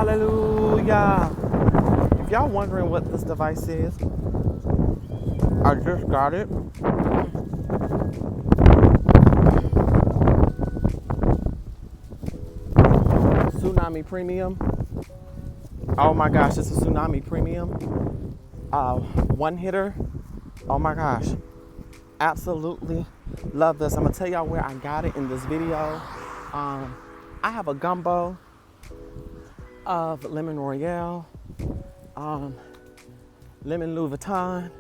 Hallelujah. If y'all wondering what this device is, I just got it. Tsunami Premium. Oh my gosh, it's a Tsunami Premium. One hitter. Oh my gosh. Absolutely love this. I'm gonna tell y'all where I got it in this video. I have a gumbo of lemon royale, lemon Louis Vuitton,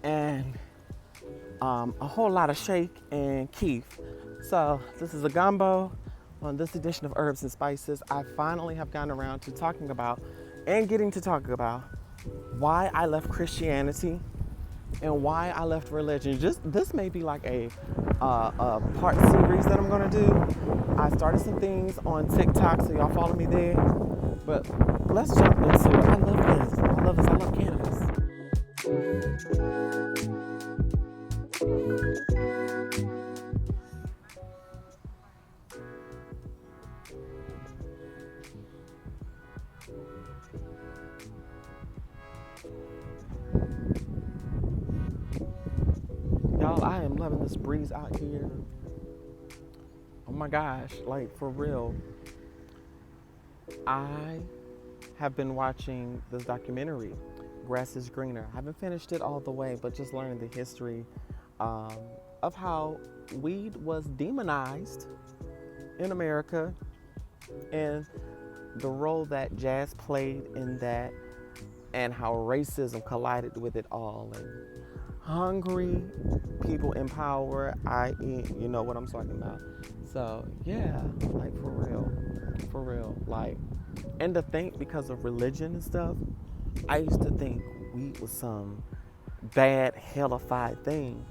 and a whole lot of shake and keef. So this is a gumbo on this edition of Herbs and Spices. I finally have gotten around to talking about and getting to talk about why I left Christianity and why I left religion. This may be like a part series that I'm gonna do. I started some things on TikTok, so y'all follow me there. But let's jump into it. I love this. I love this. I love cannabis. Y'all, I am loving this breeze out here. Oh my gosh, like for real. I have been watching this documentary, Grass is Greener. I haven't finished it all the way, but just learning the history of how weed was demonized in America and the role that jazz played in that and how racism collided with it all. And hungry people in power, i.e., you know what I'm talking about. So yeah, like for real, like, and to think because of religion and stuff, I used to think weed was some bad hellified thing,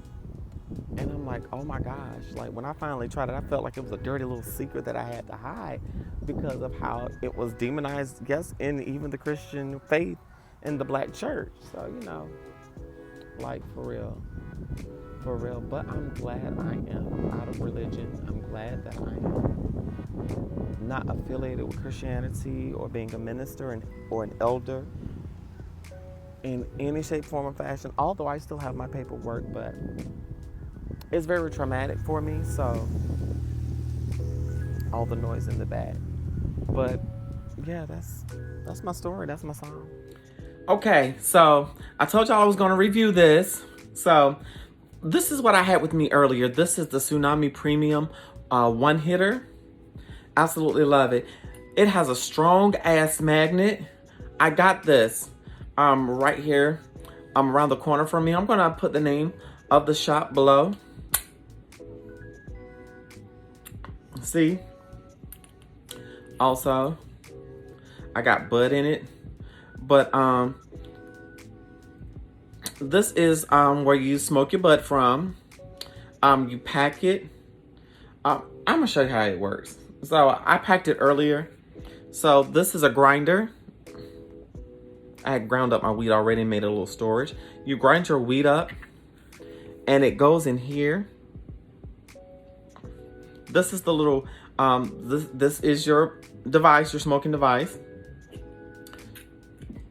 and I'm like, oh my gosh, like when I finally tried it, I felt like it was a dirty little secret that I had to hide because of how it was demonized, yes, in even the Christian faith in the black church. So you know, like for real. But I'm glad I am out of religion. I'm glad that I am not affiliated with Christianity or being a minister or an elder in any shape, form, or fashion. Although I still have my paperwork, but it's very traumatic for me. So all the noise in the back. But yeah, that's my story. That's my song. Okay, so I told y'all I was going to review this. So this is what I had with me earlier. This is the Tsunami Premium one hitter. Absolutely love it. It has a strong ass magnet. I got this right here around the corner from me. I'm going to put the name of the shop below. See? Also, I got bud in it. But this is where you smoke your bud from. You pack it. I'm gonna show you how it works. So I packed it earlier. So this is a grinder. I had ground up my weed already and made a little storage. You grind your weed up and it goes in here. This is the little, this is your device, your smoking device.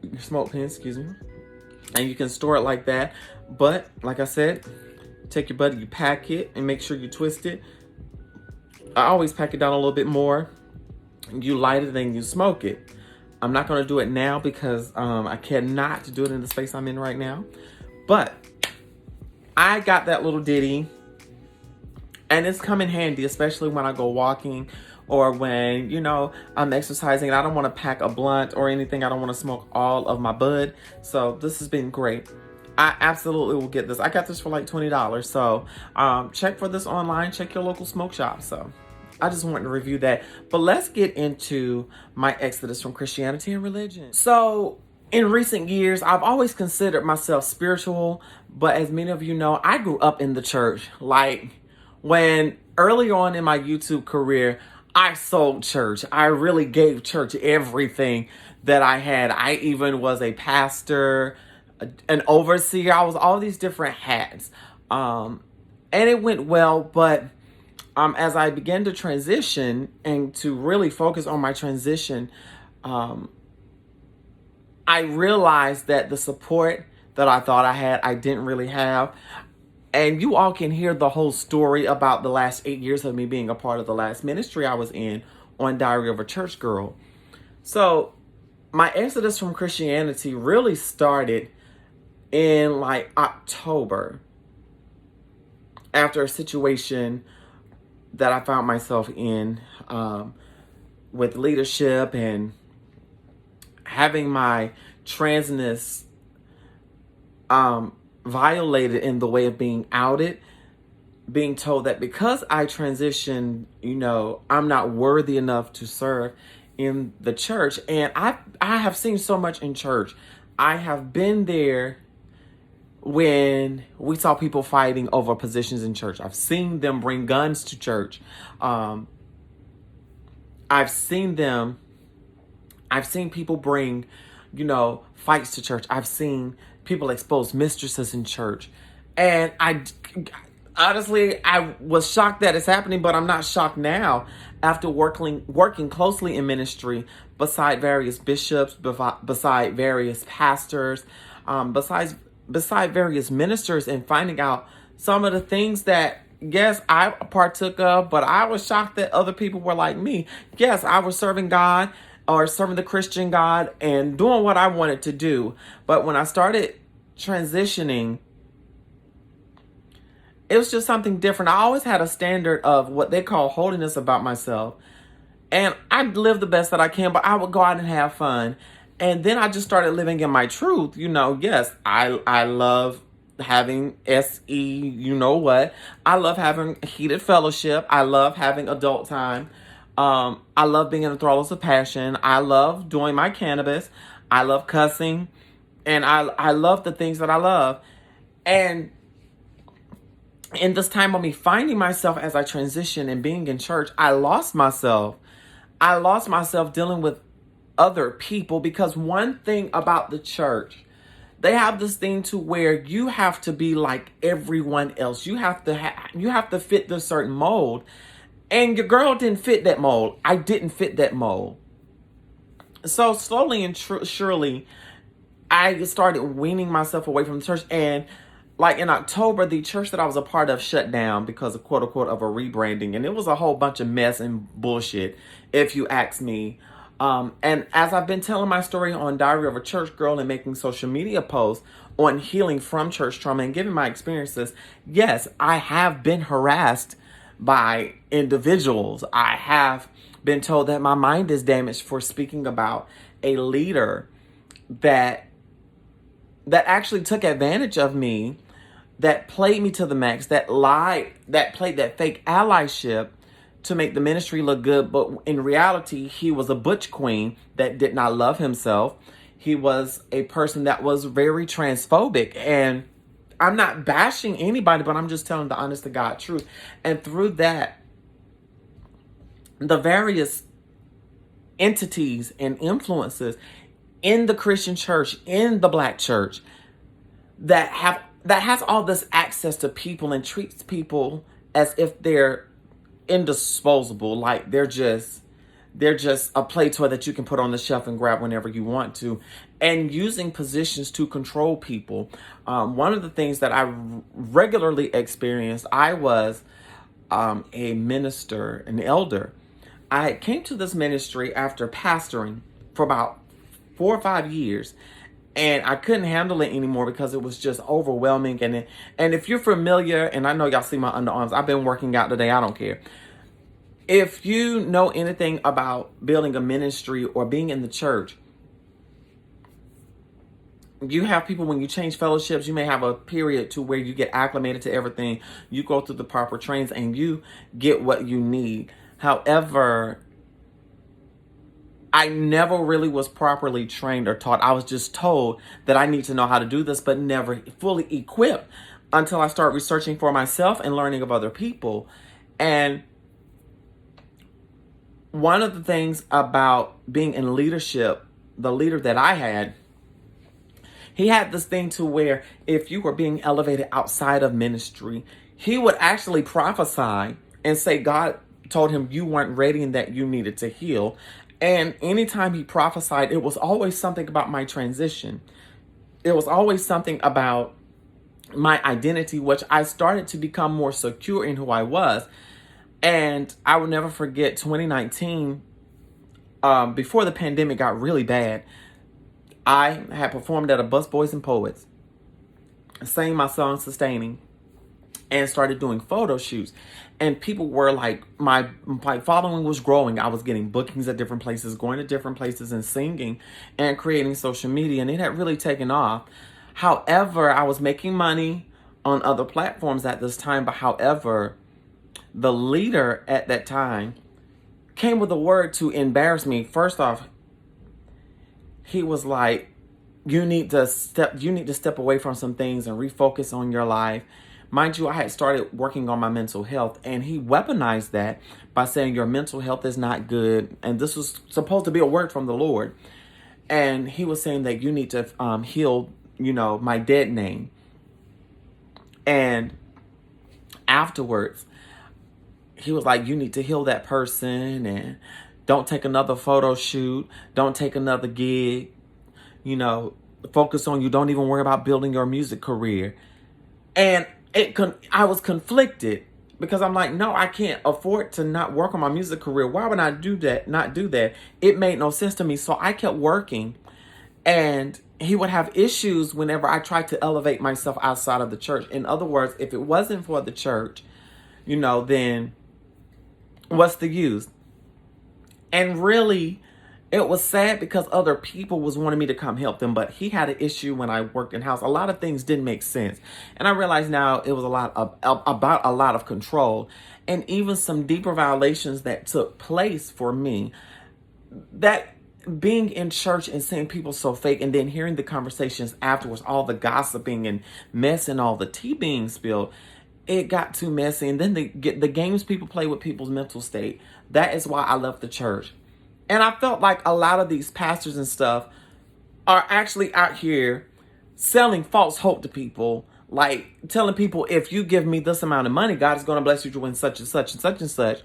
Your smoke pen, excuse me. And you can store it like that. But like I said, take your bud, you pack it and make sure you twist it. I always pack it down a little bit more. You light it and you smoke it. I'm not gonna do it now because I cannot do it in the space I'm in right now. But I got that little ditty and it's come in handy, especially when I go walking or when, you know, I'm exercising and I don't want to pack a blunt or anything. I don't want to smoke all of my bud. So this has been great. I absolutely will get this. I got this for like $20. So check for this online. Check your local smoke shop. So I just wanted to review that. But let's get into my exodus from Christianity and religion. So in recent years, I've always considered myself spiritual. But as many of you know, I grew up in the church. Like when early on in my YouTube career, I sold church. I really gave church everything that I had. I even was a pastor, an overseer. I was all these different hats. And it went well, but as I began to transition and to really focus on my transition, um, I realized that the support that I thought I had, I didn't really have. And you all can hear the whole story about the last 8 years of me being a part of the last ministry I was in on Diary of a Church Girl. So my exodus from Christianity really started in like October, after a situation that I found myself in with leadership and having my transness violated in the way of being outed, being told that because I transitioned, I'm not worthy enough to serve in the church. And I have seen so much in church. I have been there when we saw people fighting over positions in church. I've seen them bring guns to church. I've seen people bring, fights to church. I've seen people expose mistresses in church. And I was shocked that it's happening, but I'm not shocked now after working closely in ministry beside various bishops, beside various pastors, beside various ministers, and finding out some of the things that, yes, I partook of, but I was shocked that other people were like me. Yes, I was serving God or serving the Christian God and doing what I wanted to do. But when I started transitioning, it was just something different. I always had a standard of what they call holiness about myself. And I live the best that I can, but I would go out and have fun. And then I just started living in my truth. Yes, I love having what. I love having heated fellowship. I love having adult time. I love being in the throes of passion. I love doing my cannabis. I love cussing. And I love the things that I love. And in this time of me finding myself as I transition and being in church, I lost myself. I lost myself dealing with other people, because one thing about the church, they have this thing to where you have to be like everyone else. You have to fit this certain mold. And your girl didn't fit that mold. I didn't fit that mold. So slowly and surely, I started weaning myself away from the church. And like in October, the church that I was a part of shut down because of quote unquote of a rebranding. And it was a whole bunch of mess and bullshit, if you ask me. And as I've been telling my story on Diary of a Church Girl and making social media posts on healing from church trauma and giving my experiences, yes, I have been harassed by individuals. I have been told that my mind is damaged for speaking about a leader that actually took advantage of me, that played me to the max, that lied, that played that fake allyship to make the ministry look good. But in reality, he was a butch queen that did not love himself. He was a person that was very transphobic. And I'm not bashing anybody, but I'm just telling the honest to God truth. And through that, the various entities and influences in the Christian church, in the Black church, that has all this access to people and treats people as if they're indisposable, like they're just a play toy that you can put on the shelf and grab whenever you want to, and using positions to control people. One of the things that I regularly experienced, I was a minister, an elder. I came to this ministry after pastoring for about 4 or 5 years, and I couldn't handle it anymore because it was just overwhelming. And if you're familiar, and I know y'all see my underarms, I've been working out today, I don't care. If you know anything about building a ministry or being in the church, you have people, when you change fellowships, you may have a period to where you get acclimated to everything. You go through the proper trains and you get what you need. However, I never really was properly trained or taught. I was just told that I need to know how to do this, but never fully equipped until I started researching for myself and learning of other people. And one of the things about being in leadership, the leader that I had, he had this thing to where if you were being elevated outside of ministry, he would actually prophesy and say God told him you weren't ready and that you needed to heal. And anytime he prophesied, it was always something about my transition. It was always something about my identity, which I started to become more secure in who I was. And I will never forget 2019, before the pandemic got really bad. I had performed at a Busboys and Poets, sang my song Sustaining, and started doing photo shoots. And people were like, my following was growing. I was getting bookings at different places, going to different places and singing and creating social media. And it had really taken off. However, I was making money on other platforms at this time. But however, the leader at that time came with a word to embarrass me. First off, he was like, you need to step away from some things and refocus on your life. Mind you, I had started working on my mental health, and he weaponized that by saying your mental health is not good. And this was supposed to be a word from the Lord. And he was saying that you need to heal, my dead name. And afterwards, he was like, you need to heal that person, and don't take another photo shoot. Don't take another gig. Focus on you. Don't even worry about building your music career. And I was conflicted because I'm like, no, I can't afford to not work on my music career. Why would I do that? Not do that? It made no sense to me. So I kept working, and he would have issues whenever I tried to elevate myself outside of the church. In other words, if it wasn't for the church, then what's the use? And really, it was sad because other people was wanting me to come help them, but he had an issue when I worked in house. A lot of things didn't make sense. And I realized now it was about a lot of control, and even some deeper violations that took place for me. That being in church and seeing people so fake, and then hearing the conversations afterwards, all the gossiping and mess and all the tea being spilled, it got too messy. And then the games people play with people's mental state. That is why I left the church. And I felt like a lot of these pastors and stuff are actually out here selling false hope to people, like telling people, if you give me this amount of money, God is going to bless you to win such and such and such and such.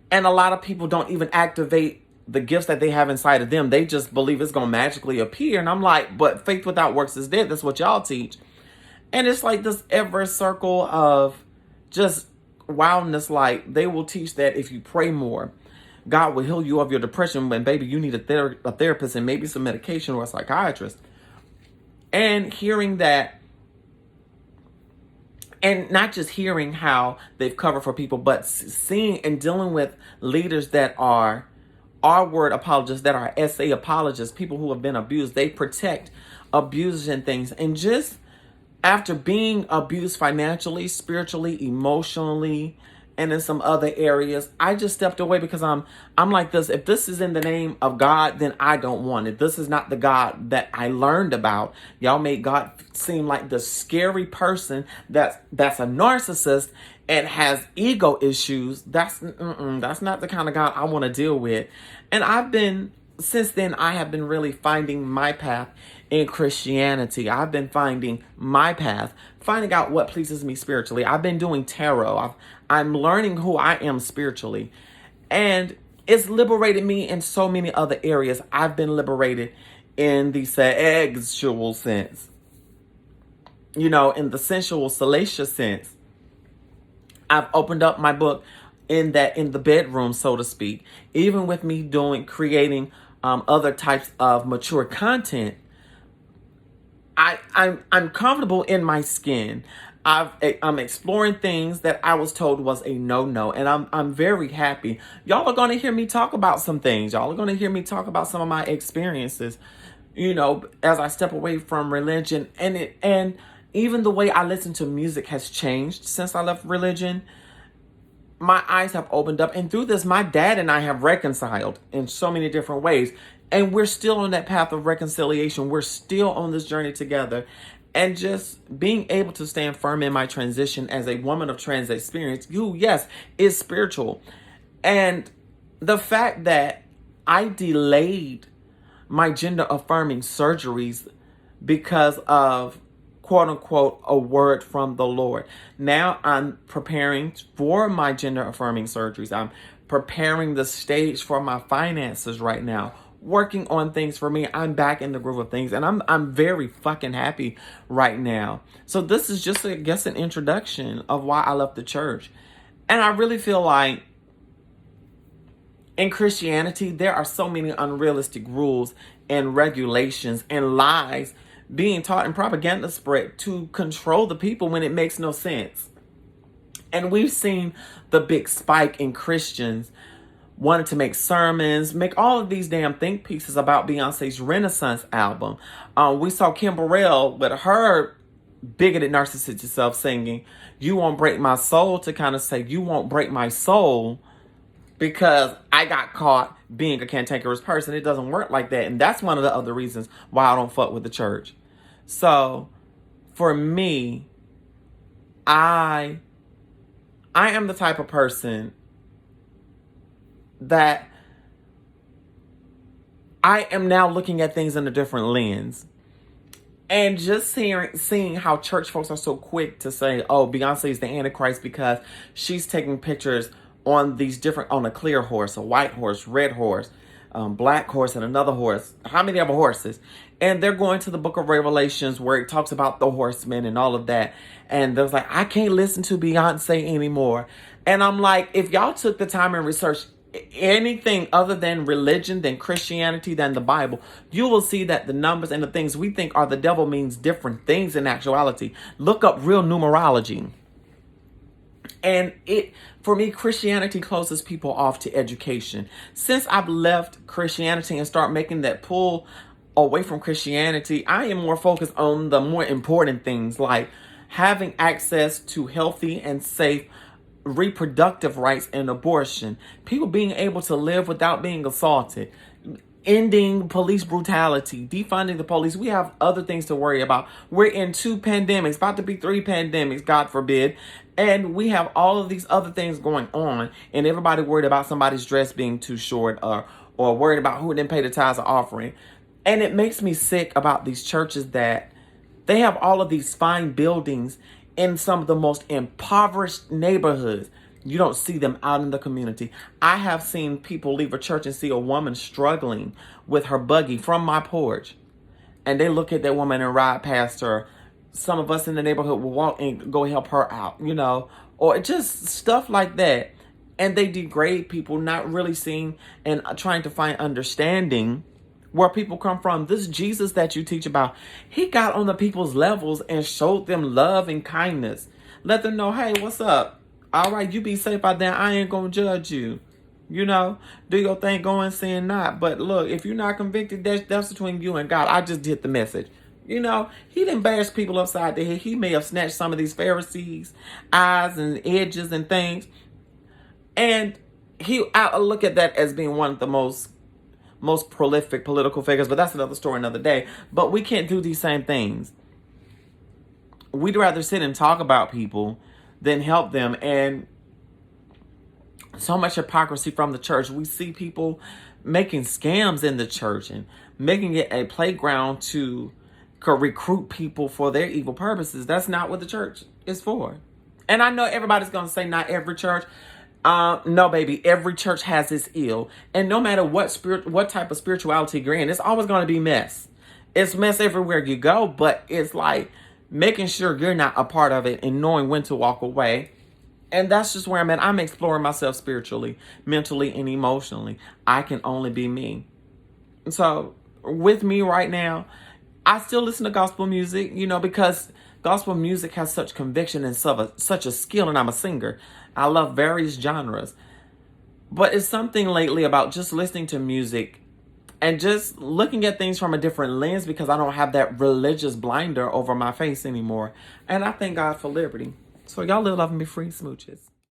And a lot of people don't even activate the gifts that they have inside of them. They just believe it's going to magically appear. And I'm like, but faith without works is dead. That's what y'all teach. And it's like this ever circle of just wildness. Like, they will teach that if you pray more, God will heal you of your depression. When, baby, you need a therapist and maybe some medication or a psychiatrist. And hearing that, and not just hearing how they've covered for people, but seeing and dealing with leaders that are R-word apologists, that are SA apologists, people who have been abused. They protect abusers and things. And just after being abused financially, spiritually, emotionally, and in some other areas, I just stepped away because I'm like this. If this is in the name of God, then I don't want it. This is not the God that I learned about. Y'all made God seem like the scary person that's a narcissist and has ego issues. That's not the kind of God I want to deal with. And since then, I have been really finding my path in Christianity. I've been finding my path, finding out what pleases me spiritually. I've been doing tarot. I'm learning who I am spiritually. And it's liberated me in so many other areas. I've been liberated in the sexual sense, in the sensual, salacious sense. I've opened up my book in the bedroom, so to speak. Even with me creating other types of mature content, I'm comfortable in my skin. I'm exploring things that I was told was a no-no, and I'm very happy. Y'all are going to hear me talk about some things. Y'all are going to hear me talk about some of my experiences, as I step away from religion, and even the way I listen to music has changed since I left religion. My eyes have opened up, and through this, my dad and I have reconciled in so many different ways. And we're still on that path of reconciliation. We're still on this journey together. And just being able to stand firm in my transition as a woman of trans experience, who, yes, is spiritual. And the fact that I delayed my gender affirming surgeries because of, quote unquote, a word from the Lord. Now I'm preparing for my gender affirming surgeries. I'm preparing the stage for my finances right now, working on things for me. I'm back in the groove of things, and I'm very fucking happy right now. So this is just, I guess, an introduction of why I left the church. And I really feel like in Christianity, there are so many unrealistic rules and regulations and lies being taught and propaganda spread to control the people when it makes no sense. And we've seen the big spike in Christians wanting to make sermons, make all of these damn think pieces about Beyonce's Renaissance album. We saw Kim Burrell with her bigoted narcissistic self singing, "You won't break my soul," to kind of say, "You won't break my soul," because I got caught being a cantankerous person. It doesn't work like that. And that's one of the other reasons why I don't fuck with the church. So for me, I am the type of person that I am now looking at things in a different lens. And just seeing how church folks are so quick to say, oh, Beyonce is the Antichrist because she's taking pictures on a clear horse, a white horse, red horse, black horse, and another horse. How many other horses? And they're going to the book of Revelations where it talks about the horsemen and all of that. And they're like, I can't listen to Beyonce anymore. And I'm like, if y'all took the time and researched anything other than religion, than Christianity, than the Bible, you will see that the numbers and the things we think are the devil means different things in actuality. Look up real numerology. And for me, Christianity closes people off to education. Since I've left Christianity and start making that pull away from Christianity, I am more focused on the more important things, like having access to healthy and safe reproductive rights and abortion, people being able to live without being assaulted, ending police brutality, defunding the police. We have other things to worry about. We're in 2 pandemics, about to be 3 pandemics, God forbid. And we have all of these other things going on, and everybody worried about somebody's dress being too short, or worried about who didn't pay the tithes or offering. And it makes me sick about these churches that they have all of these fine buildings in some of the most impoverished neighborhoods. You don't see them out in the community. I have seen people leave a church and see a woman struggling with her buggy from my porch, and they look at that woman and ride past her. Some of us in the neighborhood will walk and go help her out, or just stuff like that. And they degrade people, not really seeing and trying to find understanding where people come from. This Jesus that you teach about, he got on the people's levels and showed them love and kindness. Let them know, hey, what's up? All right, you be safe out there. I ain't gonna judge you. Do your thing, go and sin not. But look, if you're not convicted, that's between you and God. I just did the message. He didn't bash people upside the head. He may have snatched some of these eyes and edges and things. And I look at that as being one of the most prolific political figures, but that's another story another day. But we can't do these same things. We'd rather sit and talk about people than help them. And so much hypocrisy from the church. We see people making scams in the church and making it a playground to recruit people for their evil purposes. That's not what the church is for. And I know everybody's going to say not every church. No, baby, every church has its ill. And no matter what type of spirituality you're in, it's always going to be mess. It's mess everywhere you go, but it's like making sure you're not a part of it and knowing when to walk away. And that's just where I'm at. I'm exploring myself spiritually, mentally, and emotionally. I can only be me. So with me right now, I still listen to gospel music, because gospel music has such conviction and such a skill, and I'm a singer. I love various genres. But it's something lately about just listening to music and just looking at things from a different lens, because I don't have that religious blinder over my face anymore. And I thank God for liberty. So y'all live, love, and be free, smooches.